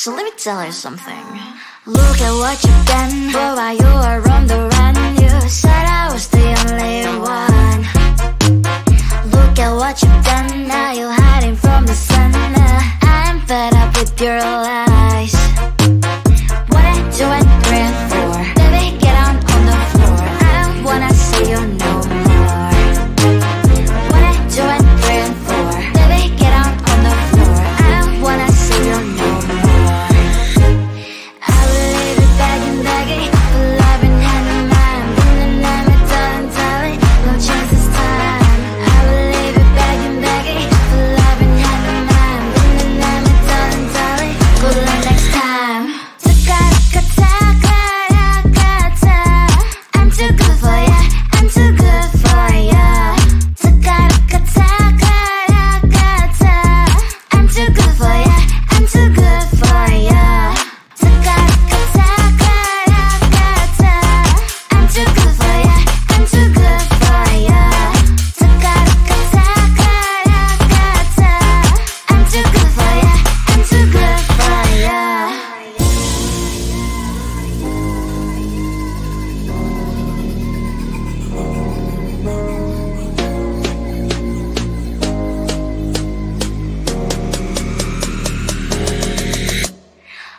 So let me tell you something. Look at what you've done, boy, while you were on the run. You said I was the only one. Look at what you've done, now you're hiding from the sun. I'm fed up with your lies. What I do and dream for, baby, get on the floor. I don't wanna see you no more. What I do and dream for, baby, get on the floor. I don't wanna see you no more. I will leave it begging for love and hand in mind. Then I'm a darling, no chance this time. I will leave it begging for love and hand in mind. Then I'm a darling, good luck next time. I'm too good for ya, I'm too good for ya. I'm too good for ya, I'm too good for ya. I'm too good for ya, I'm too good for ya. I'm too good for ya, I'm too good for ya.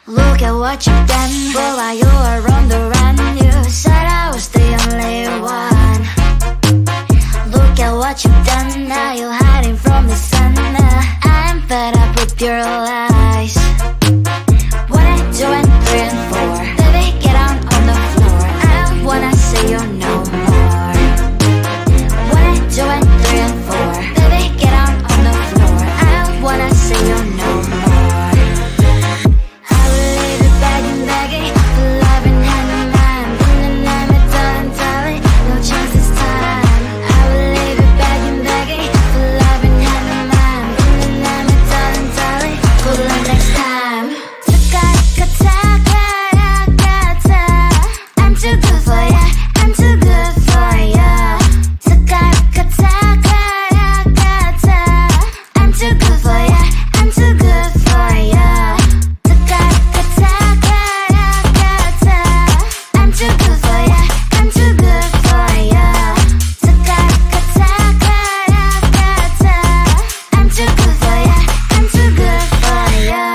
Look at what you've done, boy, while you were on the run. You said I was the only one. Look at what you've done, now you're hiding from the sun. I'm fed up with your lies. What I do and dream for, baby, get on the floor. I don't wanna see you no more. What I do and dream for, baby, get on the floor. I don't wanna see you no more. I will leave it begging for love and hand in mind. Then I'm a darling, no chance this time. I will leave it begging for love and hand in mind. Then I'm a darling, good luck next time. I'm too good for ya, I'm too good for ya. I'm too good for ya, I'm too good for ya. I'm too good for ya, I'm too good for ya. I'm too good for ya, I'm too good for ya.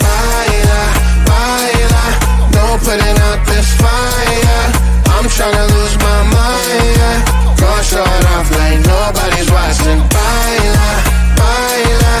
Baila, baila, no putting out this fire. I'm tryna lose my mind, yeah. Gonna show it off like nobody's watching. Baila, baila,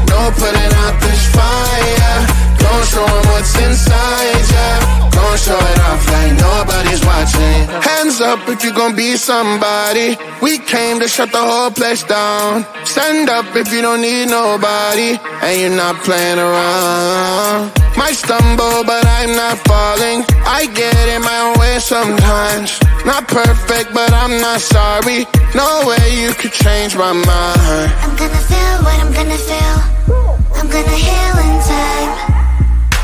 no putting out this fire. Gonna show 'em what's inside, yeah. Gonna show it off like nobody's watching. Hands up if you gon' be somebody. We came to shut the whole place down. Stand up if you don't need nobody and you're not playing around. Might stumble but I'm not falling. I get in my own way sometimes. Not perfect but I'm not sorry. No way you could change my mind. I'm gonna feel what I'm gonna feel. I'm gonna heal in time.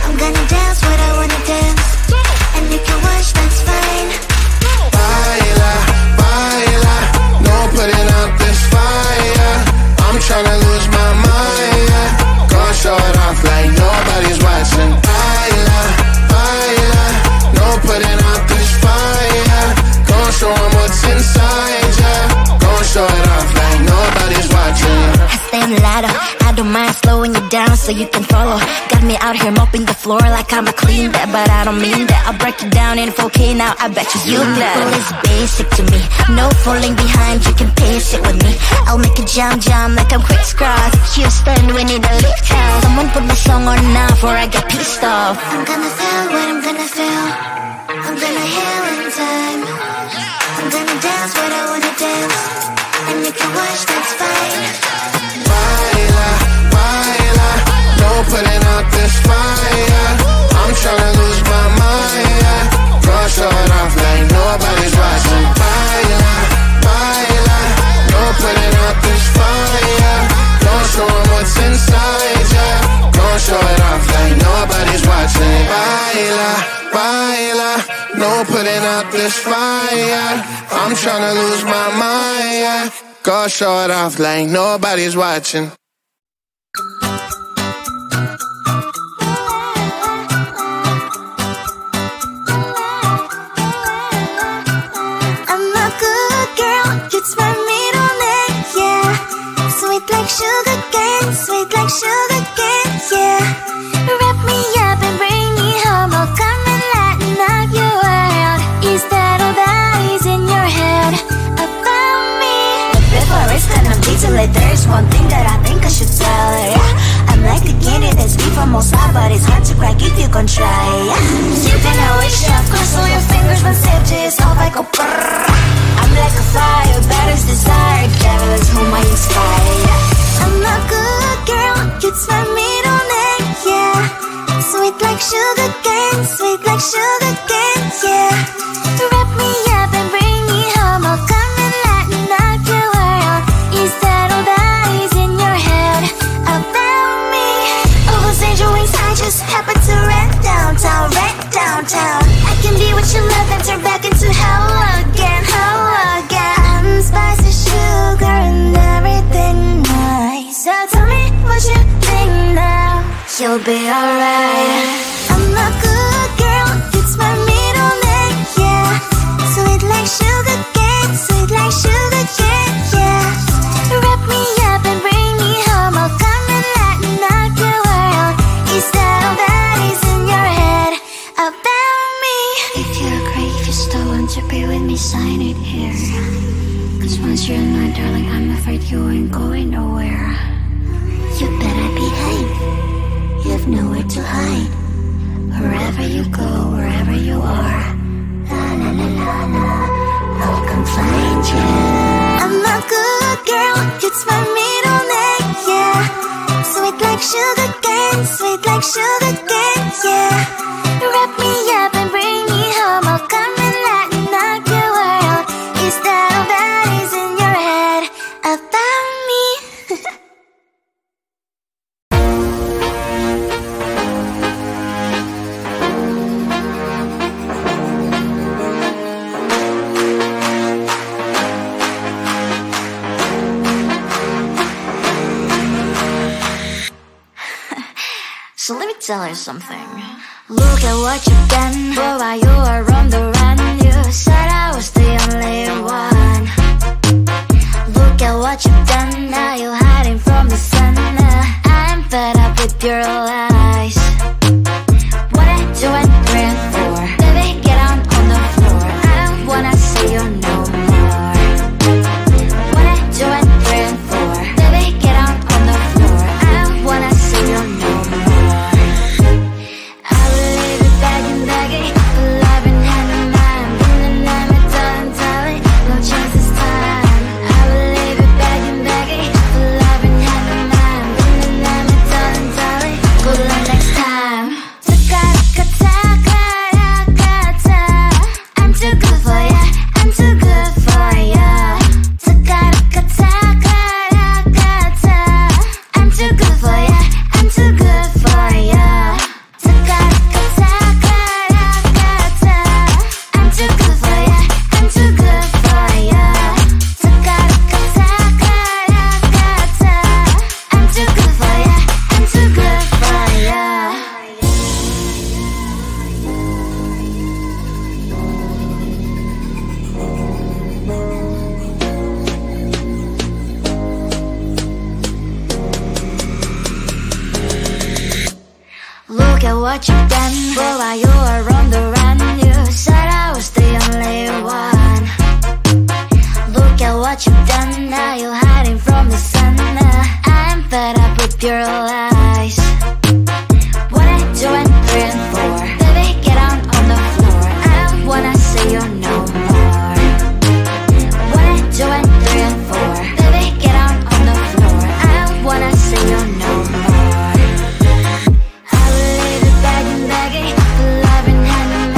I'm gonna dance what I wanna dance. And you can watch, that's fine. Baila, baila, no putting out this fire. I'm tryna lose my mind, yeah. Gonna show it off like nobody's watching. Baila, baila, no putting out this fire. Gonna show 'em what's inside, yeah. Gonna show it off like nobody's watching. I stand louder, I don't mind slowing you down so you can follow. Got me out here mopping the floor like I'm a clean that, but I don't mean that. I'll break it down in 4K now, I bet you glad. Well, it's basic to me, no falling behind, you can pace it with me. I'll make a jump like I'm crisscross. Houston, we need a lift house. Someone put my song on now before I get pissed off. I'm gonna feel what I'm gonna feel. I'm gonna heal in time. I'm gonna dance what I wanna dance. And you can watch, that's fine. Baila, baila, no putting out this fire. I'm tryna lose my mind, yeah. Gonna show it off like nobody's watching. Baila, this fire. I'm tryna lose my mind, yeah. Go show it off like nobody's watching. It's my middle name, yeah. Sweet like sugar cane, sweet like sugar cane, yeah. Wrap me up and bring me home. I'll come and lighten up your world. Is that all that is in your head about me? But before it's gonna be too late, there's one thing that I think I should tell her, yeah. I'm like the candy that's deep from most high, but it's hard to crack if you can try, yeah. You can always shove, cross all your fingers, but safety is off, I go brrrr. I'm like a fire, battles desire, devil is whom I inspire, yeah. I'm a good girl, it's my middle name, yeah. Sweet like sugar cane, sweet like sugar cane, yeah. Wrap me up and bring me home, I'll come and lighten up your world. Is that all that is in your head about me? Overstand your wings, I just happen to rent downtown, I can be what you love and turn back into hell again, spicy sugar and everything nice. So tell me what you think now. You'll be alright. I'm a good girl, it's my middle name, yeah. Sweet like sugar cane, sweet like sugar cane, yeah. Wrap me up and bring me home, I'll come and lighten up your world. Is that all that is in your head about me? If you're great, if you still want to be with me, sign it here. Once you're not, darling, I'm afraid you ain't going nowhere. You better behave, you have nowhere to hide. Wherever you go, wherever you are, la la la la la, I'll come find you. I'm a good girl, it's my middle name, yeah. Sweet like sugar cane, sweet like sugar cane, yeah. Wrap me up and bring me home, I'll come and lighten up your world. Is that all that is in your head about me? So let me tell you something. Look at what you've done, boy, while you were on the run. You said I was the only one. Look at what you've done, now you're hiding from the sun. I'm fed up with your lies. What I do and bring for, baby, get on the floor. I don't wanna see you no more. What I do and bring for, baby, get on the floor. I don't wanna see you no more. I will leave it begging, love in hand in mind. Bring the name of darling, no chance this time. I will leave it begging, love in hand in mind. Bring the name of darling, good luck next time. I'm too good for ya, I'm too good for ya. I'm too good for ya, I'm too good for ya. I'm too good for ya, I'm too good for ya. I'm too good for ya, I'm too good for ya. Look at what you've done, boy, while you were on the run. You said I was the only one. Look at what you've done, now you're hiding from the sun. I'm fed up with your lies. What I do and bring for, baby, get on the floor. I don't wanna see you no more. What I do and bring for, baby, get on the floor. I don't wanna see you no more. I will leave it begging, love in hand in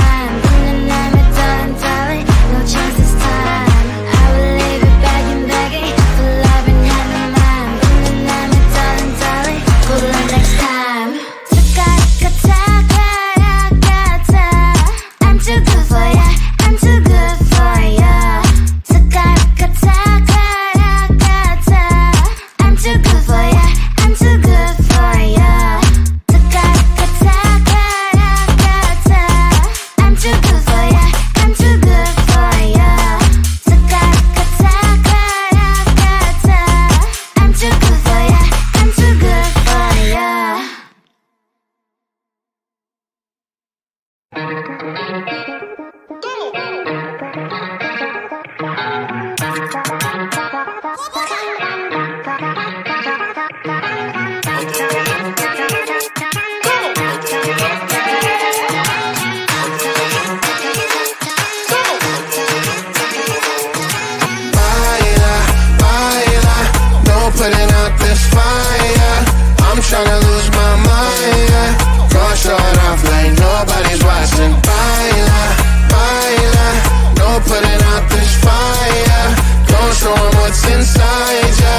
putting out this fire. Gon' show 'em what's inside ya.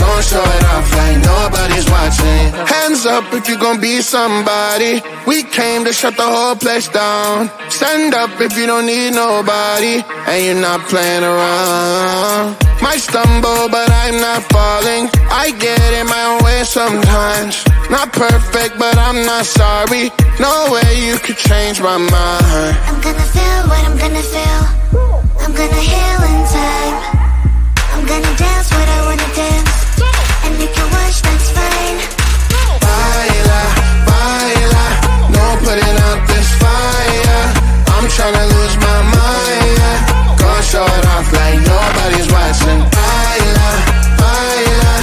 Gon' show it off like nobody's watching. Hands up if you gon' be somebody. We came to shut the whole place down. Stand up if you don't need nobody and you're not playing around. Might stumble but I'm not falling. I get in my own way sometimes. Not perfect but I'm not sorry. No way you could change my mind. I'm gonna feel what I'm gonna feel. I'm gonna heal in time. I'm gonna dance what I wanna dance. And you can watch, that's fine. Baila, baila, no putting out this fire. I'm tryna lose my mind, yeah. Gonna show it off like nobody's watching. Baila, baila,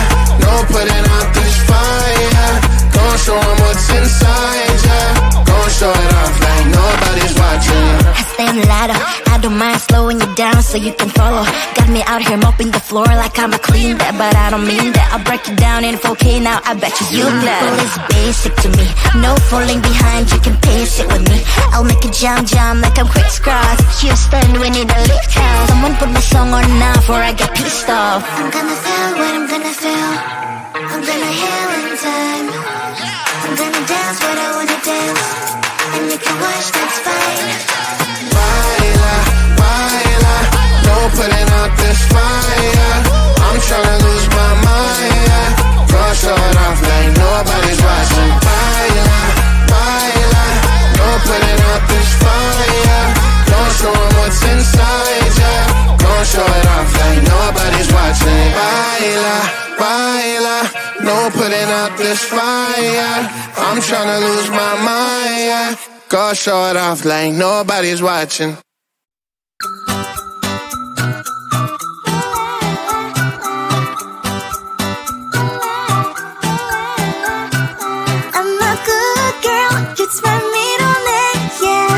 no putting out this fire. Gonna show 'em what's inside, yeah. Gonna show it off like nobody's watching. I stand louder, I don't mind slowing you down so you can follow. Got me out here mopping the floor like I'm a clean that, but I don't mean that. I'll break you down in 4K now, I bet you glad. Well, it's basic to me, no falling behind, you can pace it with me. I'll make it jump like I'm crisscross. Houston, we need a lift house. Someone put my song on now before I get pissed off. I'm gonna feel what I'm gonna feel. I'm gonna heal in time. I'm gonna dance what I wanna dance. And you can watch, that's fine. Baila, baila, no putting out this fire. I'm tryna lose my mind, yeah. Gonna show it off like nobody's watching. Baila, baila, no putting out this fire. Gonna show 'em what's inside, yeah. Gonna show it off like nobody's watching. Baila, baila, no putting out this fire. I'm tryna lose my mind, yeah. Gonna show it off like nobody's watching. I'm a good girl, it's my middle name, yeah.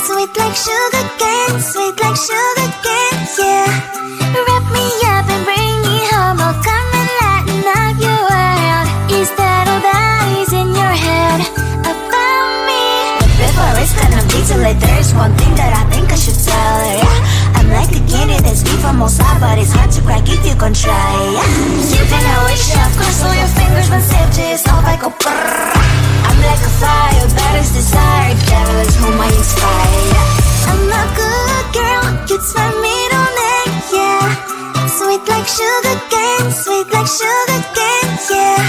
Sweet like sugar cane, sweet like sugar cane, yeah. Wrap me up and bring me home, I'll come and lighten up your world. Is that all that is in your head about me? But before it's gonna be too late, there's one thing that I think I should tell her, yeah. I'm like a candy that's deep from outside, but it's hard to crack if you can try, yeah. You can always shove, cross all your fingers when safety is off, I go brrrr. I'm like a fire, that is desire, devil is whom I inspire, yeah. I'm a good girl, it's my middle name, yeah. Sweet like sugar cane, sweet like sugar cane, yeah.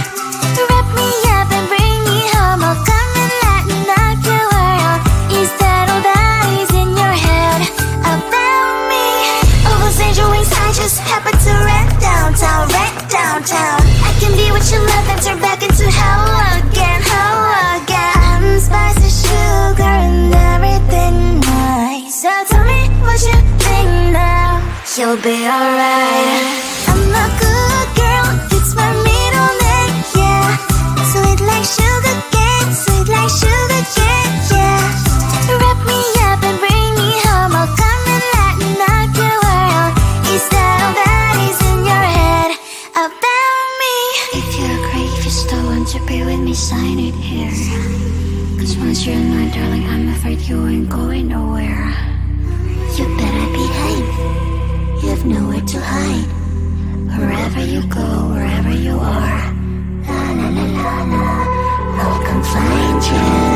Wrap me up and bring me home, I'll come and lighten up your world. Is that all that is in your head about me? Overstand your wings, I just happen to rent downtown, I can be what you love and turn back into hell again, I'm spicy sugar and everything nice. So tell me what you think now, you'll be alright. I'm a good girl, it's my middle name, yeah. Sweet like sugar cane, sweet like sugar cane, yeah. Wrap me up and bring me home, I'll come and lighten up your world. Is that all that is in your head about me? If you agree, if you still want to be with me, sign it here. Cause once you're mine, darling, I'm afraid you ain't going nowhere. You better behave, you have nowhere to hide. Wherever you go, wherever you are, la la la la la, love can find you.